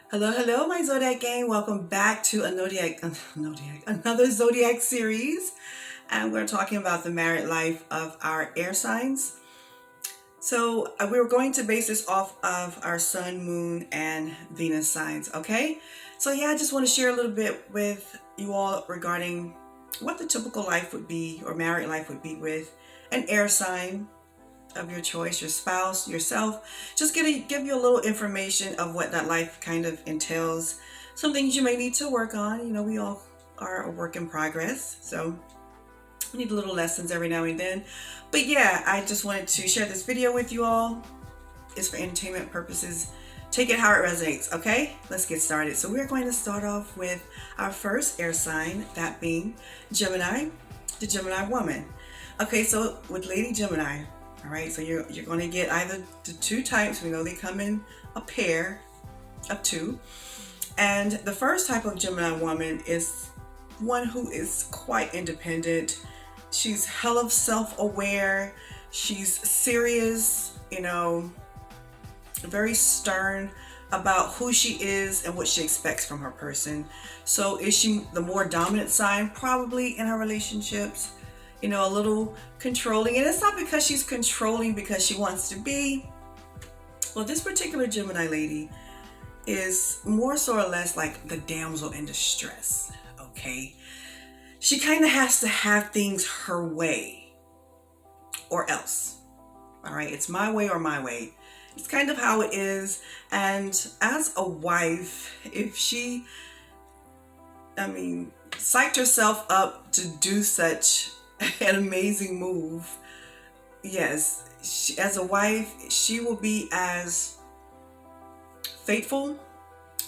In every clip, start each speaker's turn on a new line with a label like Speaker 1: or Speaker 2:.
Speaker 1: Hello, hello, my Zodiac gang. Welcome back to another Zodiac series. And we're talking about the married life of our air signs. So we were going to base this off of our Sun, Moon, and Venus signs, okay? So yeah, I just want to share a little bit with you all regarding what the typical life would be or married life would be with an air sign of your choice, your spouse, yourself. Just give you a little information of what that life kind of entails. Some things you may need to work on. You know, we all are a work in progress. So we need little lessons every now and then. But yeah, I just wanted to share this video with you all. It's for entertainment purposes. Take it how it resonates, okay? Let's get started. So we're going to start off with our first air sign, that being Gemini, the Gemini woman. Okay, so with Lady Gemini, all right, so you're going to get either the two types. We know they come in a pair of two. And the first type of Gemini woman is one who is quite independent. She's hella self-aware. She's serious, very stern about who she is and what she expects from her person. So is she the more dominant sign? Probably in her relationships. A little controlling. And it's not because she's controlling because she wants to be. Well, this particular Gemini lady is more so or less like the damsel in distress, okay? She kind of has to have things her way or else, all right? It's my way or my way. It's kind of how it is. And as a wife, if she, psyched herself up to do such an amazing move, yes, as a wife, she will be as faithful,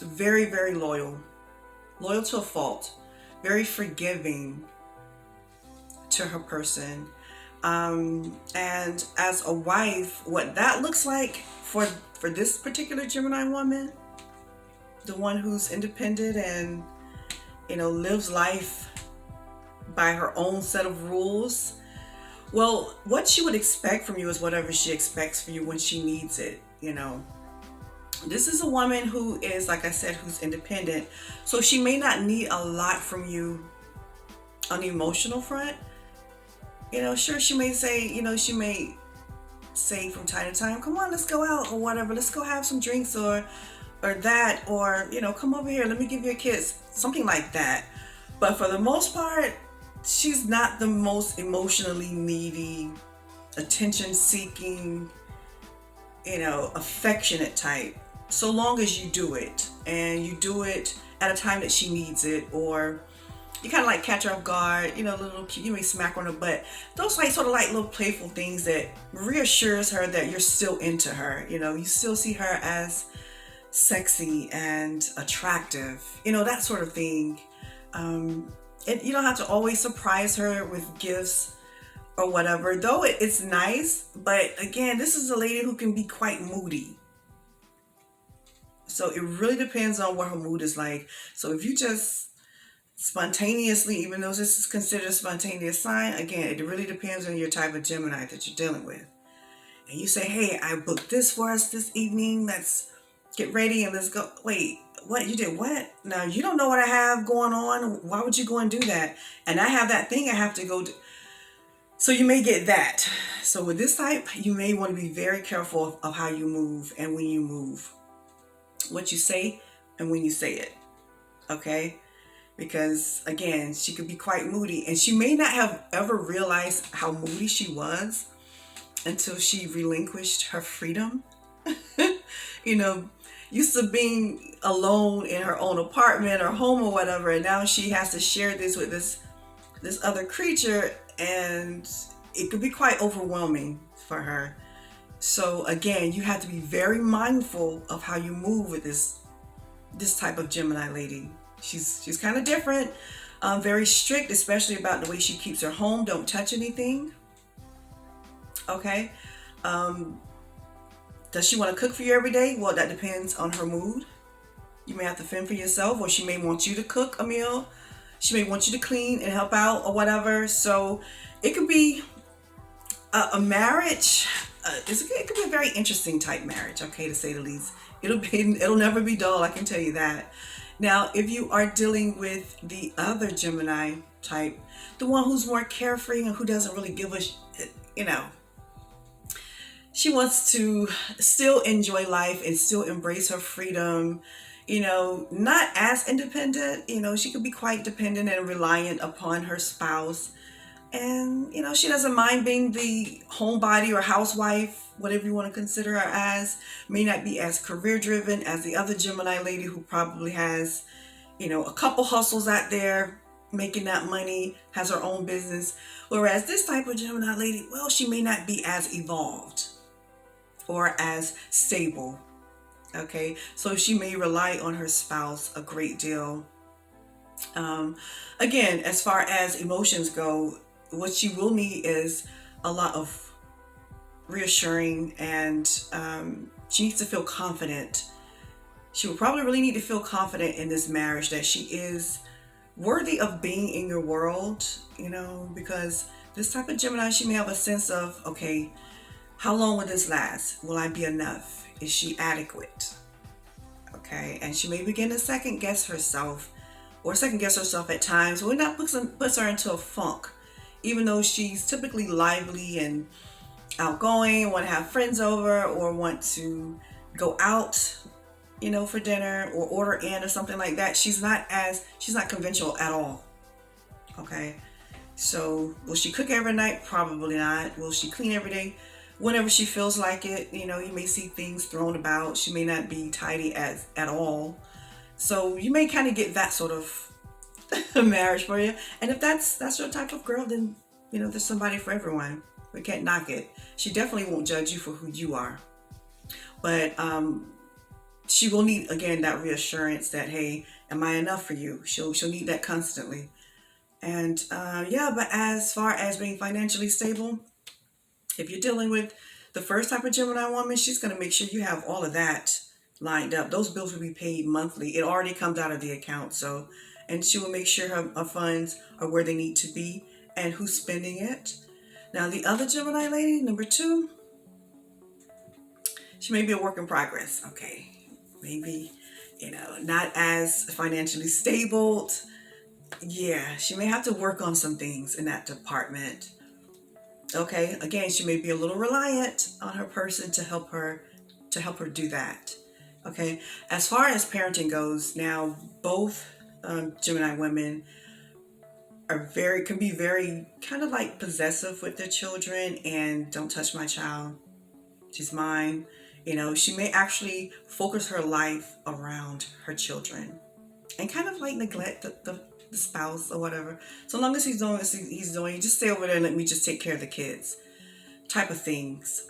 Speaker 1: very, very loyal to a fault, very forgiving to her person. And as a wife, what that looks like for this particular Gemini woman, the one who's independent and lives life by her own set of rules. Well, what she would expect from you is whatever she expects from you when she needs it. This is a woman who is, like I said, who's independent. So she may not need a lot from you on the emotional front. Sure, she may say from time to time, come on, let's go out or whatever. Let's go have some drinks or that, or, come over here. Let me give you a kiss. Something like that. But for the most part, she's not the most emotionally needy, attention seeking, affectionate type. So long as you do it and you do it at a time that she needs it, or you kind of like catch her off guard, little cute, you may smack her on the butt. Those sort of like little playful things that reassures her that you're still into her. You still see her as sexy and attractive, that sort of thing. And you don't have to always surprise her with gifts or whatever, though it's nice. But again, this is a lady who can be quite moody. So it really depends on what her mood is like. So if you just spontaneously, even though this is considered a spontaneous sign, again, it really depends on your type of Gemini that you're dealing with. And you say, hey, I booked this for us this evening. Let's get ready and let's go. Wait, what? You did what? Now, you don't know what I have going on. Why would you go and do that? And I have that thing I have to go do. So you may get that. So with this type, you may want to be very careful of how you move and when you move. What you say and when you say it. Okay? Because again, she could be quite moody, and she may not have ever realized how moody she was until she relinquished her freedom. Used to being alone in her own apartment or home or whatever, and now she has to share this with this other creature, and it could be quite overwhelming for her. So again, you have to be very mindful of how you move with this type of Gemini lady. She's kind of different, very strict, especially about the way she keeps her home. Don't touch anything. Okay. Does she want to cook for you every day? Well, that depends on her mood. You may have to fend for yourself, or she may want you to cook a meal. She may want you to clean and help out or whatever. So it could be a marriage, it could be a very interesting type marriage, okay, to say the least. It'll never be dull, I can tell you that. Now, if you are dealing with the other Gemini type, the one who's more carefree and who doesn't really give a, you know, she wants to still enjoy life and still embrace her freedom. Not as independent. She could be quite dependent and reliant upon her spouse. And, she doesn't mind being the homebody or housewife, whatever you want to consider her as. May not be as career driven as the other Gemini lady who probably has, a couple hustles out there making that money, has her own business. Whereas this type of Gemini lady, well, she may not be as evolved or as stable. Okay, so she may rely on her spouse a great deal. Again, as far as emotions go, what she will need is a lot of reassuring, and she needs to feel confident. She will probably really need to feel confident in this marriage that she is worthy of being in your world, because this type of Gemini, she may have a sense of, okay, how long will this last? Will I be enough? Is she adequate? Okay, and she may begin to second guess herself at times when that puts her into a funk, even though she's typically lively and outgoing, want to have friends over or want to go out, for dinner or order in or something like that. She's not conventional at all. Okay, so will she cook every night? Probably not. Will she clean every day? Whenever she feels like it. You may see things thrown about. She may not be tidy at all. So you may kind of get that sort of marriage for you. And if that's your type of girl, then there's somebody for everyone. We can't knock it. She definitely won't judge you for who you are. But she will need, again, that reassurance that, hey, am I enough for you? She'll need that constantly. And but as far as being financially stable, if you're dealing with the first type of Gemini woman, she's going to make sure you have all of that lined up. Those bills will be paid monthly. It already comes out of the account. And she will make sure her funds are where they need to be and who's spending it. Now, the other Gemini lady, number 2, she may be a work in progress. Okay, maybe, not as financially stable. Yeah, she may have to work on some things in that department. Okay, again, she may be a little reliant on her person to help her do that. Okay, as far as parenting goes, now both Gemini women can be very kind of like possessive with their children and don't touch my child. She's mine. She may actually focus her life around her children and kind of like neglect the spouse or whatever. So long as he's doing what he's doing, just stay over there and let me just take care of the kids type of things.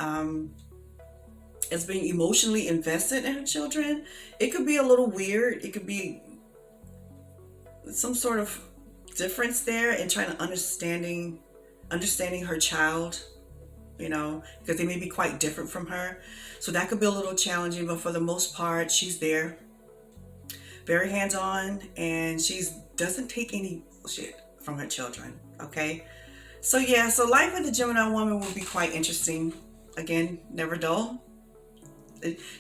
Speaker 1: As being emotionally invested in her children, it could be a little weird. It could be some sort of difference there in trying to understanding her child, because they may be quite different from her. So that could be a little challenging, but for the most part, she's there, very hands-on, and she doesn't take any shit from her children. Okay, so life of the Gemini woman will be quite interesting. Again, never dull.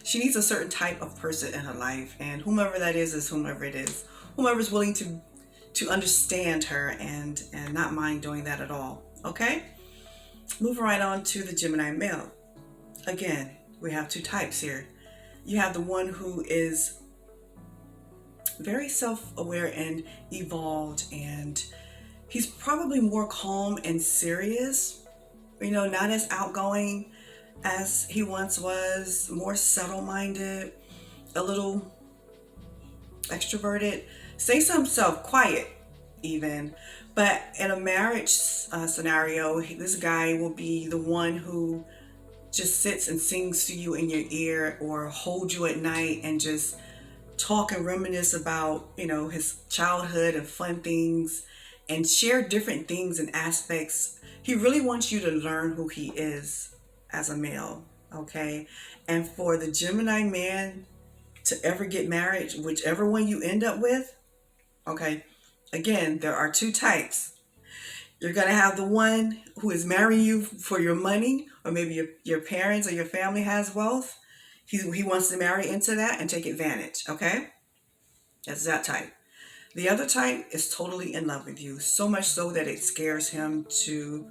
Speaker 1: She needs a certain type of person in her life, and whomever that is whomever it is. Whomever's willing to understand her and not mind doing that at all. Okay? Moving right on to the Gemini male. Again, we have 2 types here. You have the one who is very self-aware and evolved, and he's probably more calm and serious, not as outgoing as he once was, more subtle-minded, a little extroverted, stays to himself, quiet even. But in a marriage scenario, this guy will be the one who just sits and sings to you in your ear or hold you at night and just talk and reminisce about, his childhood and fun things and share different things and aspects. He really wants you to learn who he is as a male, okay? And for the Gemini man to ever get married, whichever one you end up with, okay, again, there are 2 types. You're going to have the one who is marrying you for your money, or maybe your parents or your family has wealth. He wants to marry into that and take advantage, okay? That's that type. The other type is totally in love with you, so much so that it scares him to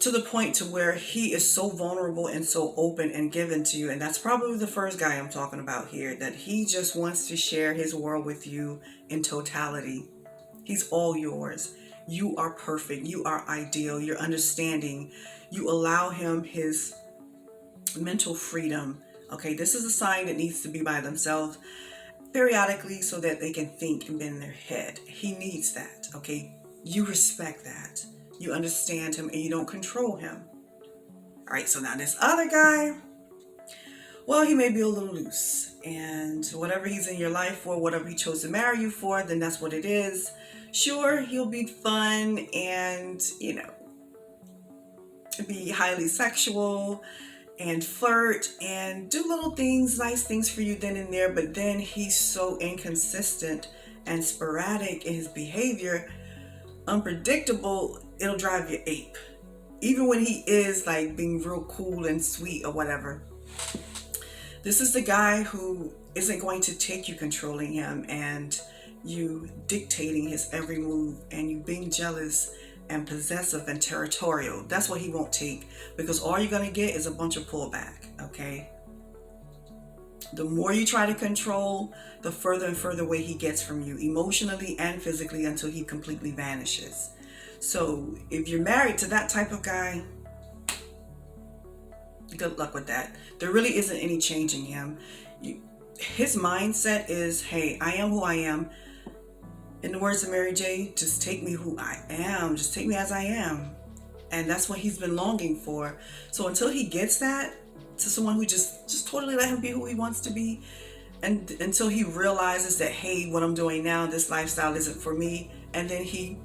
Speaker 1: the point to where he is so vulnerable and so open and given to you. And that's probably the first guy I'm talking about here, that he just wants to share his world with you in totality. He's all yours. You are perfect. You are ideal. You're understanding. You allow him his mental freedom. Okay, this is a sign that needs to be by themselves periodically so that they can think and be in their head. He needs that. Okay, you respect that. You understand him and you don't control him. All right, so now this other guy, well, he may be a little loose, and whatever he's in your life for, whatever he chose to marry you for, then that's what it is. Sure, he'll be fun and, be highly sexual and flirt and do little things, nice things for you then and there, but then he's so inconsistent and sporadic in his behavior, unpredictable, it'll drive you ape. Even when he is like being real cool and sweet or whatever. This is the guy who isn't going to take you controlling him and you dictating his every move and you being jealous and possessive and territorial. That's what he won't take, because all you're going to get is a bunch of pullback, okay? The more you try to control, the further and further away he gets from you, emotionally and physically, until he completely vanishes. So if you're married to that type of guy, good luck with that. There really isn't any changing him. His mindset is, hey, I am who I am. In the words of Mary J, just take me who I am. Just take me as I am. And that's what he's been longing for. So until he gets that, to someone who just totally let him be who he wants to be, and until he realizes that, hey, what I'm doing now, this lifestyle isn't for me, and then he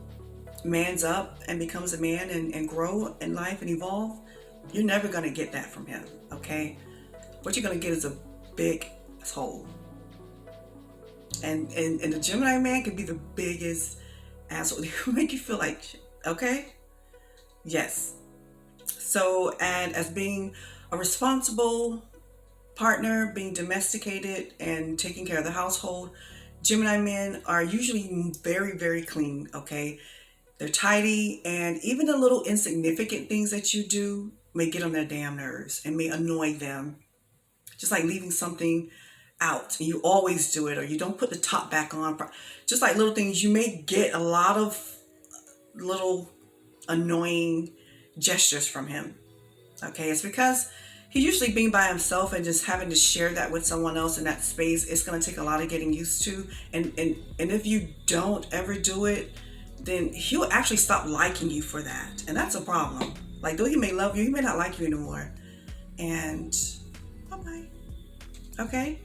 Speaker 1: mans up and becomes a man and grow in life and evolve, you're never going to get that from him, okay? What you're going to get is a big asshole. And the Gemini man can be the biggest asshole. He'll make you feel like shit, okay? Yes. So, and as being a responsible partner, being domesticated and taking care of the household, Gemini men are usually very, very clean, okay? They're tidy, and even the little insignificant things that you do may get on their damn nerves and may annoy them. Just like leaving something out and you always do it, or you don't put the top back on. Just like little things, you may get a lot of little annoying gestures from him. Okay, it's because he's usually being by himself and just having to share that with someone else in that space. It's going to take a lot of getting used to, and if you don't ever do it, then he'll actually stop liking you for that, and that's a problem. Like, though he may love you, he may not like you anymore. And bye-bye. Okay,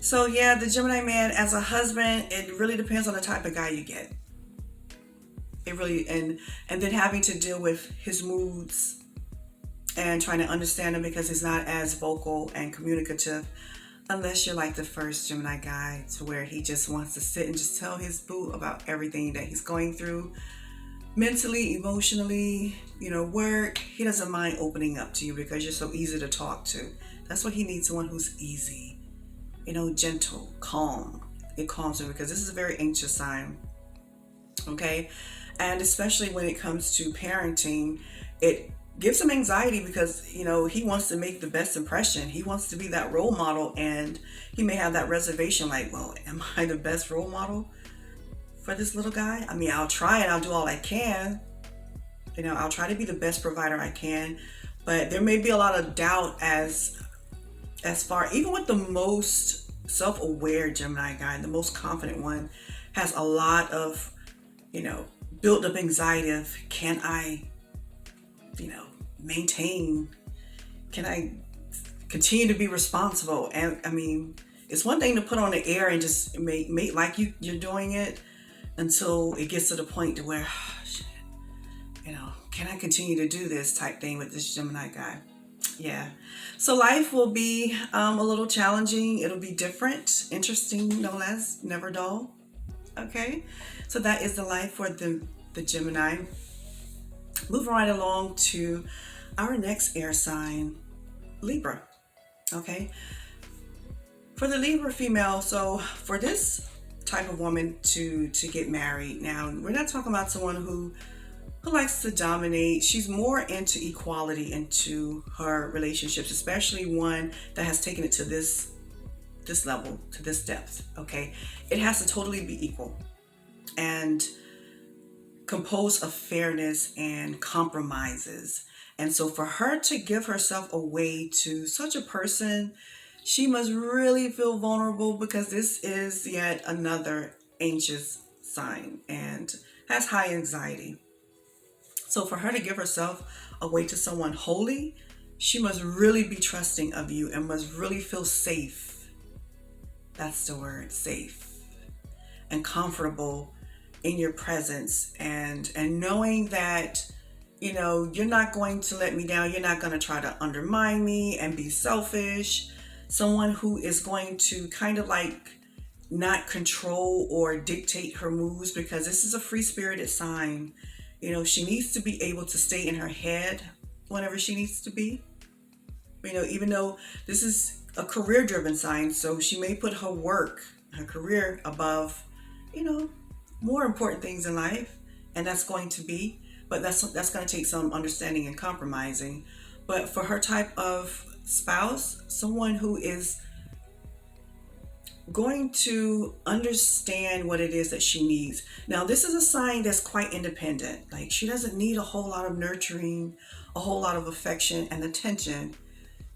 Speaker 1: so yeah, the Gemini man as a husband, it really depends on the type of guy you get. It really, and then having to deal with his moods and trying to understand him, because he's not as vocal and communicative, unless you're like the first Gemini guy, to where he just wants to sit and just tell his boo about everything that he's going through mentally, emotionally, work. He doesn't mind opening up to you because you're so easy to talk to. That's what he needs, someone who's easy, gentle, calm. It calms him, because this is a very anxious sign, okay? And especially when it comes to parenting, it gives him anxiety because, he wants to make the best impression. He wants to be that role model, and he may have that reservation like, well, am I the best role model for this little guy? I mean, I'll try and I'll do all I can. I'll try to be the best provider I can, but there may be a lot of doubt as far, even with the most self-aware Gemini guy, the most confident one, has a lot of, built up anxiety of, can I, maintain, can I continue to be responsible? And I mean, it's one thing to put on the air and just make like you're doing it, until it gets to the point to where, can I continue to do this type thing with this Gemini guy? Yeah. So life will be a little challenging. It'll be different, interesting, no less, never dull. Okay. So that is the life for the the Gemini. Moving right along to our next air sign, Libra. Okay. For the Libra female, so for this type of woman to get married, now we're not talking about someone who likes to dominate. She's more into equality into her relationships, especially one that has taken it to this level, to this depth. Okay. It has to totally be equal and composed of fairness and compromises. And so for her to give herself away to such a person, she must really feel vulnerable, because this is yet another anxious sign and has high anxiety. So for her to give herself away to someone holy, she must really be trusting of you and must really feel safe. That's the word, safe. And comfortable in your presence, and knowing that, you're not going to let me down. You're not going to try to undermine me and be selfish. Someone who is going to kind of like not control or dictate her moves, because this is a free-spirited sign. She needs to be able to stay in her head whenever she needs to be. Even though this is a career-driven sign, so she may put her work, her career above, more important things in life, and that's going to take some understanding and compromising. But for her type of spouse, someone who is going to understand what it is that she needs. Now, this is a sign that's quite independent. Like, she doesn't need a whole lot of nurturing, a whole lot of affection and attention.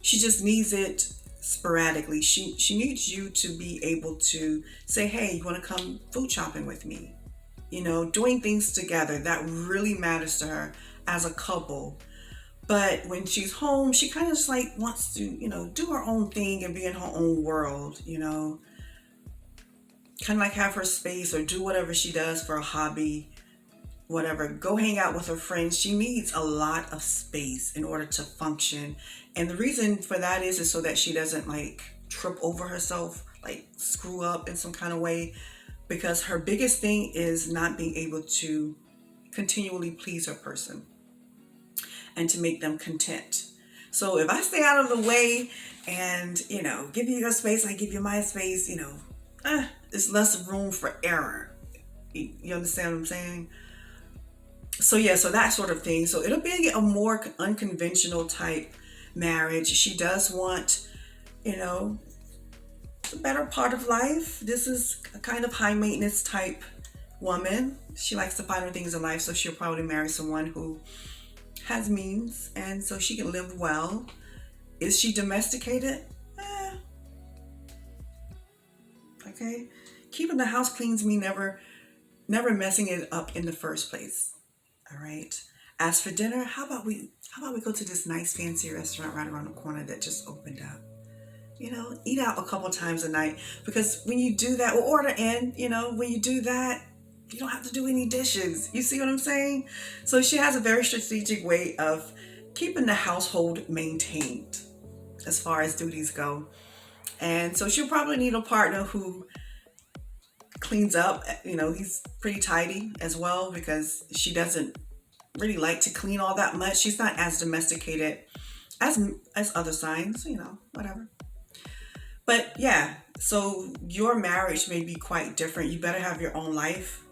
Speaker 1: She just needs it sporadically. She needs you to be able to say, hey, you want to come food shopping with me? Doing things together. That really matters to her as a couple. But when she's home, she kind of just like wants to, do her own thing and be in her own world, kind of like have her space or do whatever she does for a hobby, whatever. Go hang out with her friends. She needs a lot of space in order to function. And the reason for that is so that she doesn't like trip over herself, like screw up in some kind of way, because her biggest thing is not being able to continually please her person and to make them content. So if I stay out of the way and, give you your space, I give you my space, there's less room for error. You understand what I'm saying? So yeah, so that sort of thing. So it'll be a more unconventional type marriage. She does want, the better part of life. This is a kind of high maintenance type woman. She likes the finer things in life, so she'll probably marry someone who has means, and so she can live well. Is she domesticated? Okay. Keeping the house clean means never messing it up in the first place. All right. As for dinner, how about we go to this nice fancy restaurant right around the corner that just opened up? Eat out a couple times a night, because when you do that, or order in, when you do that, you don't have to do any dishes. You see what I'm saying? So she has a very strategic way of keeping the household maintained as far as duties go. And so she'll probably need a partner who cleans up. He's pretty tidy as well, because she doesn't really like to clean all that much. She's not as domesticated as other signs, whatever. But yeah, so your marriage may be quite different. You better have your own life,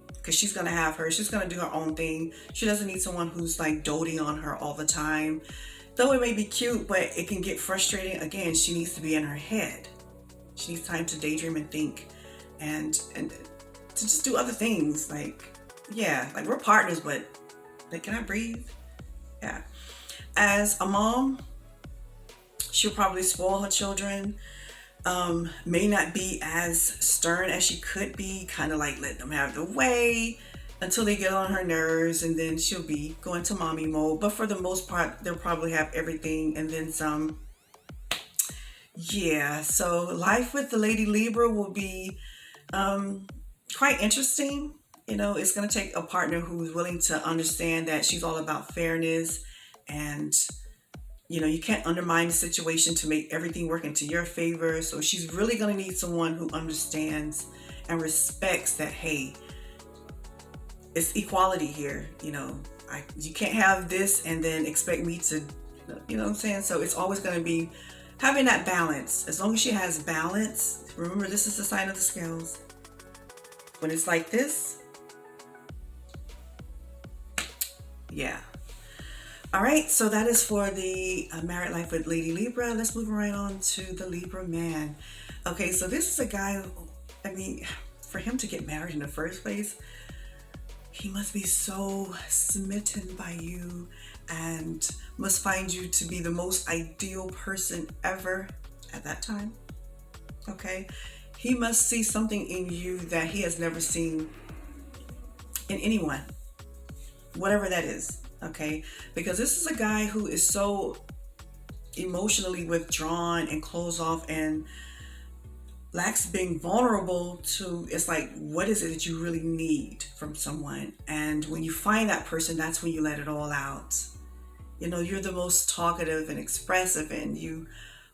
Speaker 1: because she's going to have hers. She's going to do her own thing. She doesn't need someone who's like doting on her all the time. Though it may be cute, but it can get frustrating. Again, she needs to be in her head. She needs time to daydream and think and to just do other things. Like we're partners, but like, can I breathe? Yeah. As a mom, she'll probably spoil her children. May not be as stern as she could be, kind of like let them have their way until they get on her nerves, and then she'll be going to mommy mode. But for the most part, they'll probably have everything and then some. Yeah, so life with the Lady Libra will be quite interesting. It's going to take a partner who's willing to understand that she's all about fairness, and you can't undermine the situation to make everything work into your favor. So she's really going to need someone who understands and respects that, hey, it's equality here. You can't have this and then expect me to, what I'm saying? So it's always going to be having that balance. As long as she has balance, remember this is the sign of the scales. When it's like this, yeah. All right, so that is for the married life with Lady Libra. Let's move right on to the Libra man. Okay, so this is a guy who, I mean, for him to get married in the first place, he must be so smitten by you and must find you to be the most ideal person ever at that time. Okay? He must see something in you that he has never seen in anyone, whatever that is. Okay? Because this is a guy who is so emotionally withdrawn and closed off and lacks being vulnerable to, it's like, what is it that you really need from someone? And when you find that person, that's when you let it all out. You're the most talkative and expressive, and you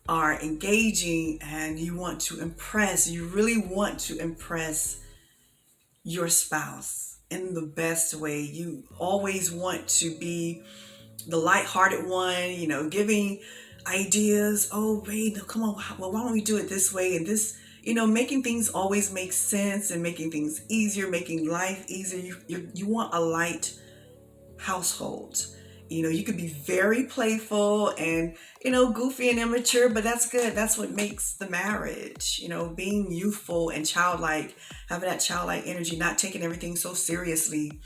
Speaker 1: are engaging, and you want to impress. You really want to impress your spouse in the best way. You always want to be the lighthearted one, giving ideas. Oh, babe, no, come on. Well, why don't we do it this way and this? Making things always make sense and making things easier, making life easier. You want a light household. You could be very playful and, goofy and immature, but that's good. That's what makes the marriage, being youthful and childlike, having that childlike energy, not taking everything so seriously,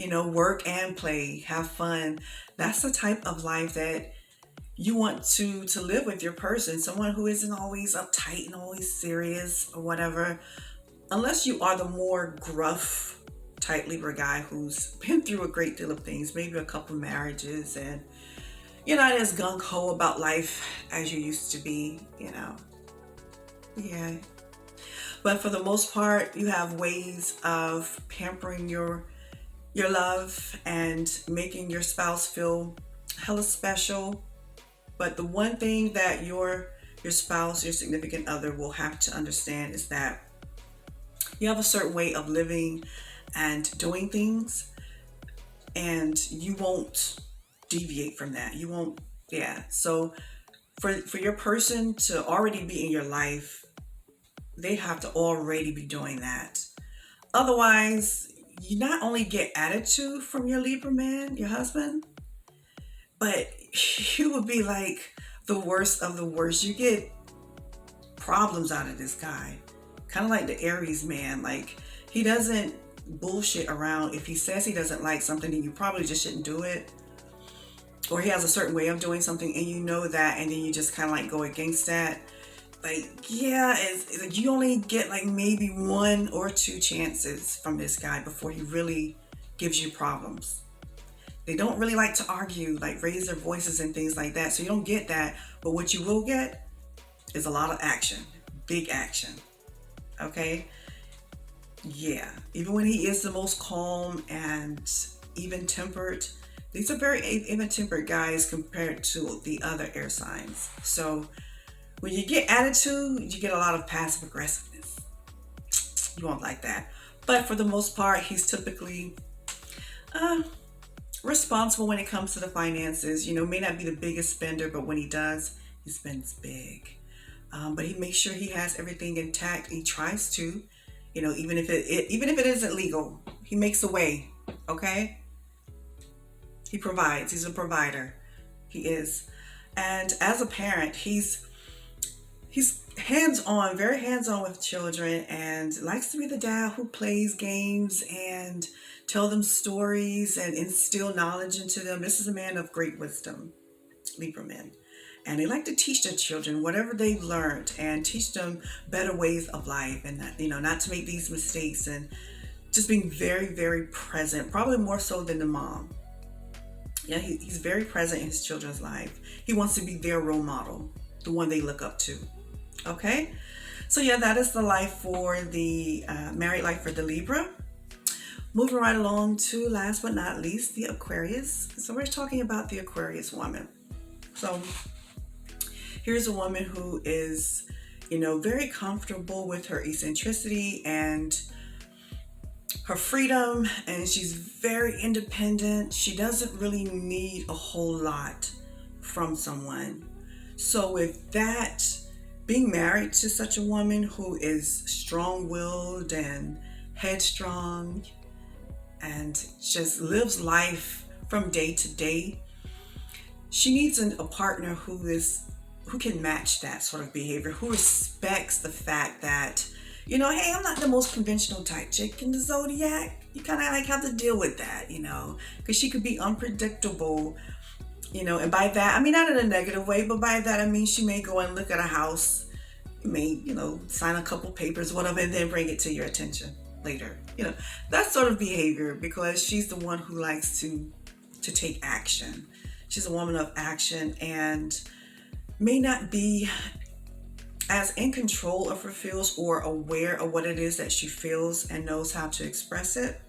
Speaker 1: work and play, have fun. That's the type of life that you want to live with your person, someone who isn't always uptight and always serious or whatever, unless you are the more gruff type Libra guy who's been through a great deal of things, maybe a couple marriages, and you're not as gung-ho about life as you used to be. Yeah. But for the most part, you have ways of pampering your love and making your spouse feel hella special. But the one thing that your spouse, your significant other will have to understand is that you have a certain way of living and doing things, and you won't deviate from that. You won't, yeah. So for your person to already be in your life, they have to already be doing that. Otherwise, you not only get attitude from your Libra man, your husband, but you would be like the worst of the worst. You get problems out of this guy. Kind of like the Aries man. Like, he doesn't bullshit around. If he says he doesn't like something, then you probably just shouldn't do it. Or he has a certain way of doing something and you know that, and then you just kind of like go against that. Like, yeah, it's like you only get like maybe 1 or 2 chances from this guy before he really gives you problems. They don't really like to argue, like raise their voices and things like that. So you don't get that. But what you will get is a lot of action, big action. Okay? Yeah. Even when he is the most calm and even-tempered, these are very even-tempered guys compared to the other air signs. So when you get attitude, you get a lot of passive aggressiveness. You won't like that. But for the most part, he's typically responsible when it comes to the finances. May not be the biggest spender, but when he does, he spends big. But he makes sure he has everything intact. He tries to, even if it isn't legal, he makes a way. Okay. He provides. He's a provider. He is. And as a parent, he's hands-on, very hands-on with children, and likes to be the dad who plays games and tell them stories and instill knowledge into them. This is a man of great wisdom, Libra men. And they like to teach their children whatever they've learned and teach them better ways of life, and not to make these mistakes, and just being very, very present, probably more so than the mom. Yeah, he's very present in his children's life. He wants to be their role model, the one they look up to. Okay, so yeah, that is the life for the married life for the Libra. Moving right along to, last but not least, the Aquarius. So we're talking about the Aquarius woman. So here's a woman who is, very comfortable with her eccentricity and her freedom, and she's very independent. She doesn't really need a whole lot from someone. So with that, being married to such a woman who is strong-willed and headstrong and just lives life from day to day, she needs a partner who can match that sort of behavior, who respects the fact that, hey, I'm not the most conventional type chick in the zodiac. You kind of like have to deal with that, because she could be unpredictable, and by that I mean not in a negative way, but by that I mean she may go and look at a house, may sign a couple papers, whatever, and then bring it to your attention later. That sort of behavior, because she's the one who likes to take action. She's a woman of action and may not be as in control of her feels or aware of what it is that she feels and knows how to express it.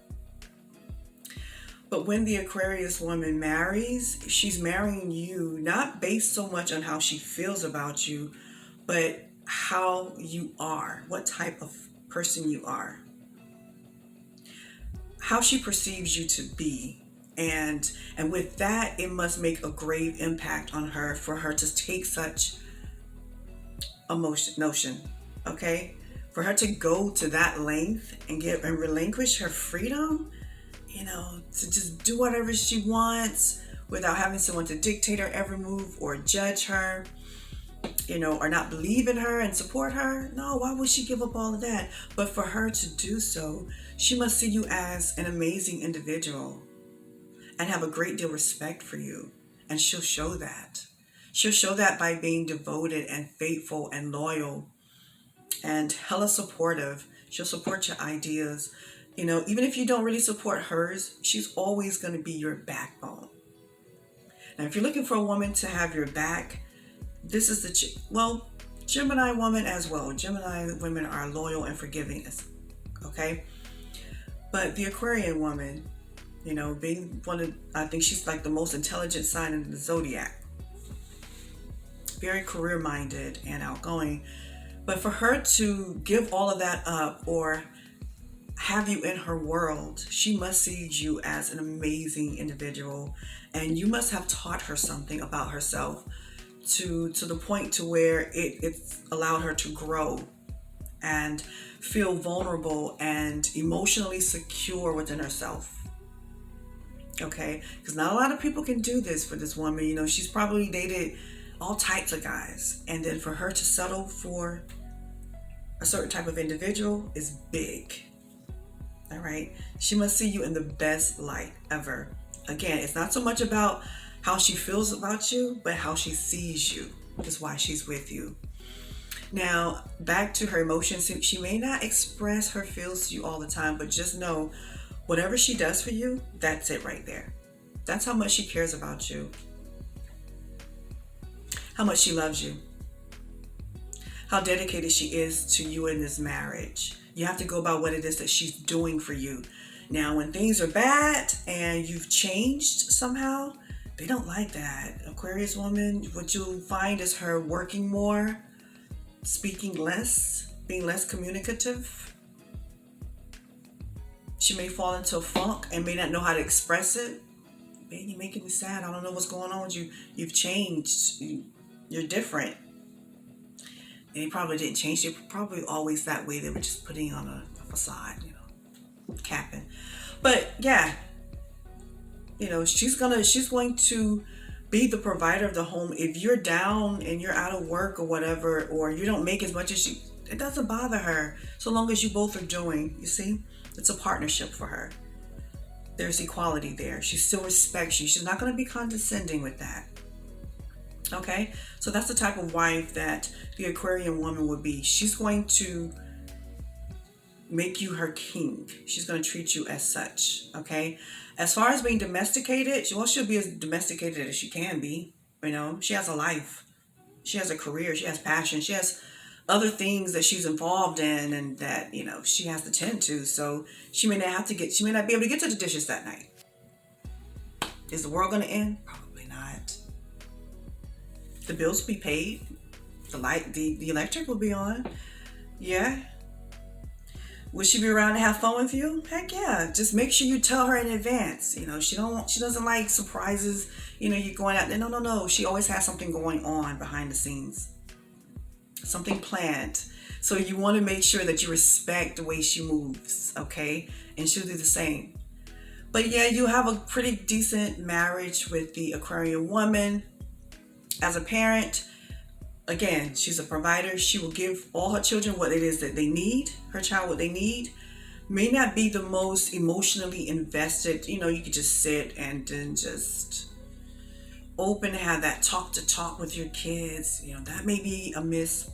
Speaker 1: But when the Aquarius woman marries, she's marrying you not based so much on how she feels about you, but how you are, what type of person you are, how she perceives you to be. And with that, it must make a grave impact on her for her to take such notion, okay? For her to go to that length and relinquish her freedom, to just do whatever she wants without having someone to dictate her every move or judge her, or not believe in her and support her. No, why would she give up all of that? But for her to do so, she must see you as an amazing individual and have a great deal of respect for you. And she'll show that. She'll show that by being devoted and faithful and loyal and hella supportive. She'll support your ideas. Even if you don't really support hers, she's always going to be your backbone. Now, if you're looking for a woman to have your back, this is the chick. Well, Gemini woman as well. Gemini women are loyal and forgiving, okay? But the Aquarian woman, being I think she's like the most intelligent sign in the zodiac. Very career-minded and outgoing. But for her to give all of that up or have you in her world, she must see you as an amazing individual, and you must have taught her something about herself to the point to where it's allowed her to grow and feel vulnerable and emotionally secure within herself. Okay, because not a lot of people can do this for this woman. She's probably dated all types of guys, and then for her to settle for a certain type of individual is big. All right, she must see you in the best light ever. Again, it's not so much about how she feels about you, but how she sees you is why she's with you. Now, back to her emotions. She may not express her feels to you all the time, but just know whatever she does for you, that's it right there. That's how much she cares about you, how much she loves you, how dedicated she is to you in this marriage. You have to go by what it is that she's doing for you. Now, when things are bad and you've changed somehow, they don't like that. Aquarius woman, what you'll find is her working more, speaking less, being less communicative. She may fall into a funk and may not know how to express it. Man, you're making me sad. I don't know what's going on with you. You've changed. You're different. And they probably didn't change. They're probably always that way. They were just putting on a facade, capping. But yeah, she's going to be the provider of the home. If you're down and you're out of work or whatever, or you don't make as much as she, it doesn't bother her so long as you both are doing. You see, it's a partnership for her. There's equality there. She still respects you. She's not going to be condescending with that. Okay, so that's the type of wife that the Aquarian woman would be. She's going to make you her king. She's going to treat you as such. Okay, as far as being domesticated, she'll be as domesticated as she can be. She has a life, she has a career, she has passion, she has other things that she's involved in and that she has to tend to. So she may not be able to get to the dishes that night. Is the world going to end? Probably not. The bills will be paid. The light, the electric will be on. Yeah. Will she be around to have fun with you? Heck yeah. Just make sure you tell her in advance. She doesn't like surprises. You're going out there. No, no, no. She always has something going on behind the scenes. Something planned. So you want to make sure that you respect the way she moves, okay? And she'll do the same. But yeah, you have a pretty decent marriage with the Aquarian woman. As a parent, again, she's a provider. She will give all her children what it is that they need, her child what they need. May not be the most emotionally invested. You could just sit and then just open to have that talk to talk with your kids. That may be a miss,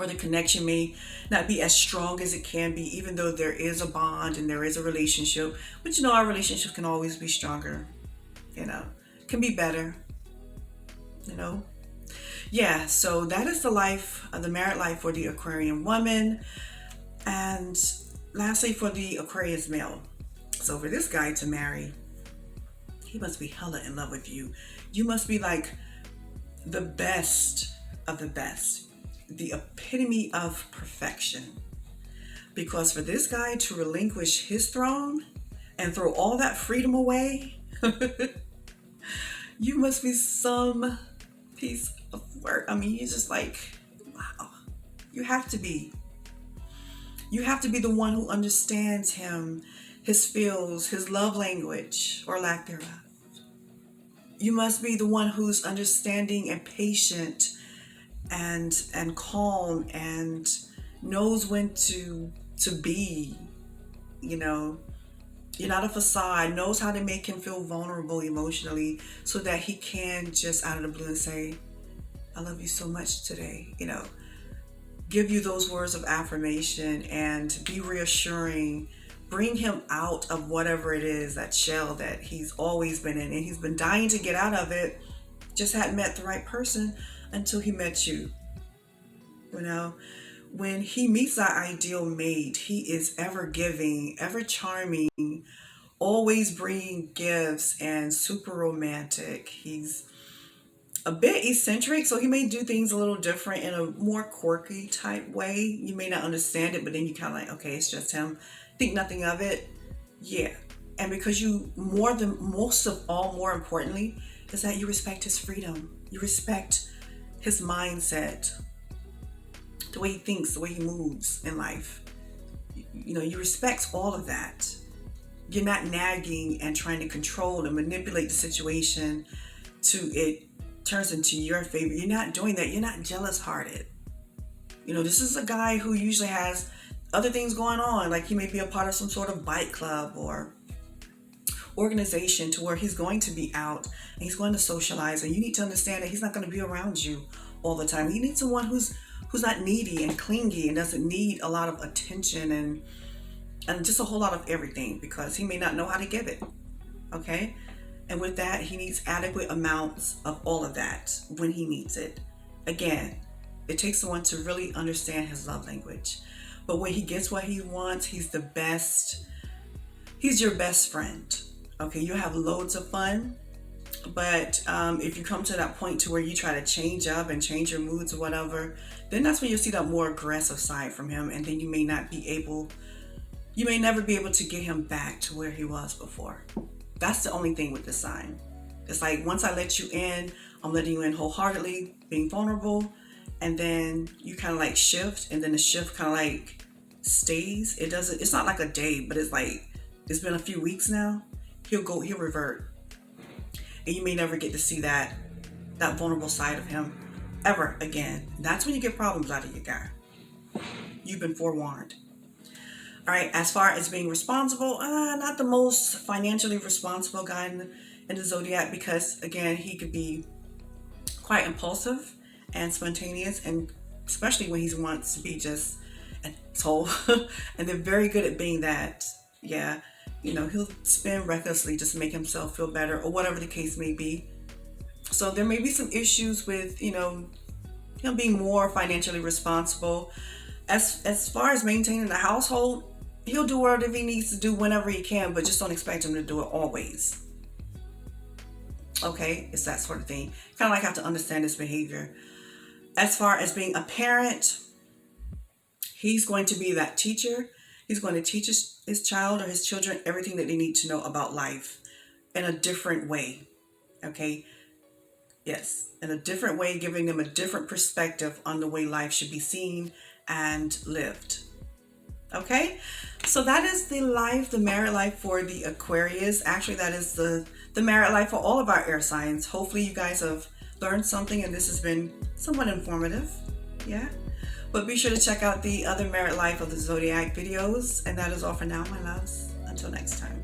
Speaker 1: or the connection may not be as strong as it can be, even though there is a bond and there is a relationship. But our relationship can always be stronger, can be better, Yeah, so that is the life, the married life for the Aquarian woman. And lastly, for the Aquarius male. So for this guy to marry, he must be hella in love with you. You must be like the best of the best, the epitome of perfection. Because for this guy to relinquish his throne and throw all that freedom away, you must be some piece of work. I mean, you're just like, wow. You have to be. You have to be the one who understands him, his feels, his love language, or lack thereof. You must be the one who's understanding and patient and calm and knows when to be. You're not a facade, knows how to make him feel vulnerable emotionally so that he can just out of the blue and say, I love you so much today. Give you those words of affirmation and be reassuring. Bring him out of whatever it is, that shell that he's always been in. And he's been dying to get out of it. Just hadn't met the right person until he met you. When he meets that ideal mate, he is ever giving, ever charming, always bringing gifts, and super romantic. He's a bit eccentric, so he may do things a little different in a more quirky type way. You may not understand it, but then you kind of like, okay, it's just him. Think nothing of it. Yeah. And because you, more importantly, is that you respect his freedom. You respect his mindset, the way he thinks, the way he moves in life. You respect all of that. You're not nagging and trying to control and manipulate the situation to it turns into your favor. You're not doing that. You're not jealous hearted. This is a guy who usually has other things going on. Like he may be a part of some sort of bike club or organization to where he's going to be out and he's going to socialize. And you need to understand that he's not going to be around you all the time. He needs someone who's not needy and clingy and doesn't need a lot of attention and just a whole lot of everything, because he may not know how to give it. Okay? And with that, he needs adequate amounts of all of that when he needs it. Again, it takes someone to really understand his love language. But when he gets what he wants, he's the best. He's your best friend. Okay, you have loads of fun. But if you come to that point to where you try to change up and change your moods or whatever, then that's when you'll see that more aggressive side from him. And then you may never be able to get him back to where he was before. That's the only thing with this sign. It's like, once I let you in, I'm letting you in wholeheartedly, being vulnerable, and then you kind of like shift, and then the shift kind of like stays. It's not like a day, but it's like, it's been a few weeks now. He'll revert. And you may never get to see that vulnerable side of him ever again. That's when you get problems out of your guy. You've been forewarned. All right, as far as being responsible, not the most financially responsible guy in the zodiac, because again, he could be quite impulsive and spontaneous, and especially when he wants to be just an asshole. And they're very good at being that. Yeah, he'll spend recklessly just to make himself feel better, or whatever the case may be. So there may be some issues with him being more financially responsible. As far as maintaining the household, he'll do whatever he needs to do whenever he can, but just don't expect him to do it always. Okay, it's that sort of thing. Kind of like have to understand his behavior. As far as being a parent, he's going to be that teacher. He's going to teach his child or his children everything that they need to know about life in a different way. Okay? Yes, in a different way, giving them a different perspective on the way life should be seen and lived. Okay? So that is the married life for the Aquarius. Actually, that is the married life for all of our air signs. Hopefully you guys have learned something and this has been somewhat informative. Yeah? But be sure to check out the other married life of the zodiac videos. And that is all for now, my loves. Until next time.